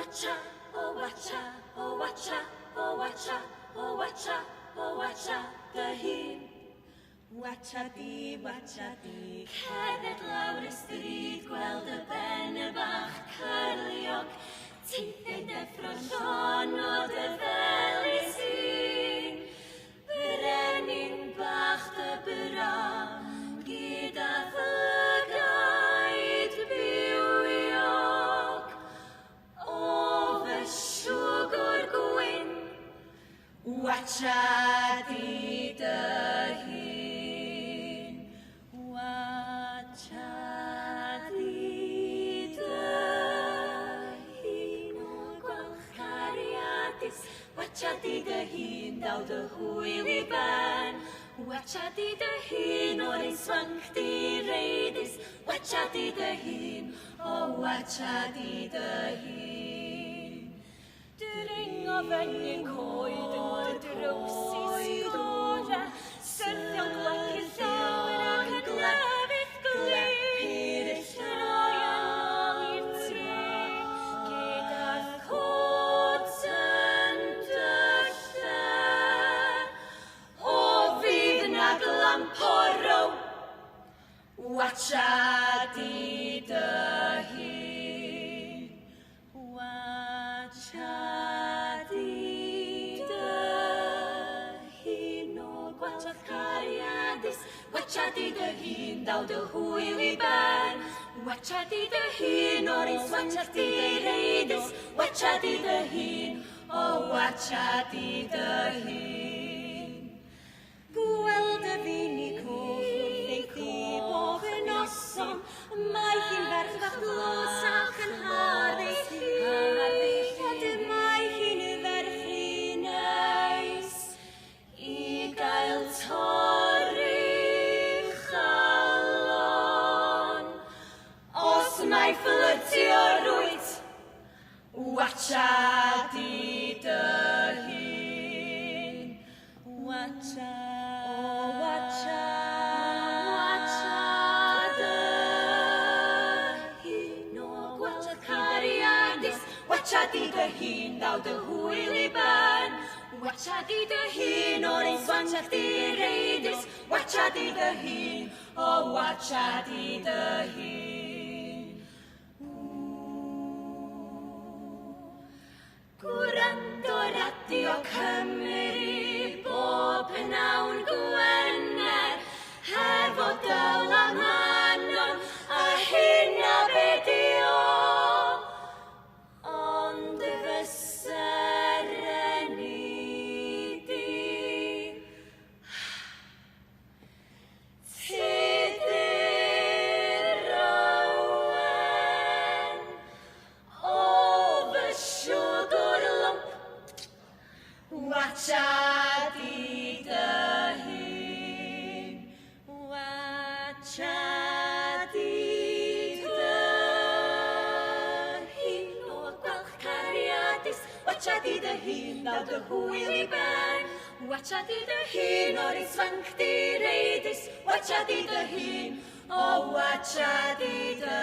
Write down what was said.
watcha, oh watcha, oh watcha, oh watcha, oh watcha, oh watcha, dy hun. Watcha di, Cerdded lawr y stryd, gweld y ben y bach cyrliog, teithid effro Sion o dy felis un. Brenin bach dy bram, gyda llygaid bywiog, o fy siwgr gwyn. watcha di dy hun. Watcha di dy hun. O gwelch cariadus, watcha di dy hun, daw dy hwyl i ben. Watcha di dy hun o'r ein swanc di reidus, watcha di dy hun, o watcha di dy hun. Dring o feny'n coed yn dy drowsus gora, syrthio'n glecu llawer ac yn lefydd glir. Troian i'r tre, gyda Cods yn dylle, o fydd na glamporrow, watcha di dy hun. watcha di dy hun. O Watcha cariadus, watcha di dy hun, daw dy hwyl i ben. Watcha di dy hun o'r ein swanc di reidus, watcha di dy hun, o watcha di dy hun. Gweld y fi'n i coch ei coch yn noson, mae hi'n ferch fach glos ac yn harddus a mae hi'n y ferch un eis I gael torri chalon, os mae fflyrtio rwyt, watcha di dy hun. watcha Watcha dy hun, o watcha cariadus, watcha di dy hun, daw dy hwyl i ben. Watcha di dy hun o'r ein swanc di reidus, watcha di dy hun, o watcha di dy hun. Gwrando Radio Cymru, bob pnawn Gwener, hefo Dyl a Manon, a hynna be di o. Ond fy sereni di, Tudur Owen, o fy siwgr lwmp, watcha di dy hun. watcha di dy hun, o gwelch cariadus, watcha di dy hun, daw dy hwyl i ben. Watcha di dy hun o'r ein swanc di reidus, watcha di dy hun, o watcha di dy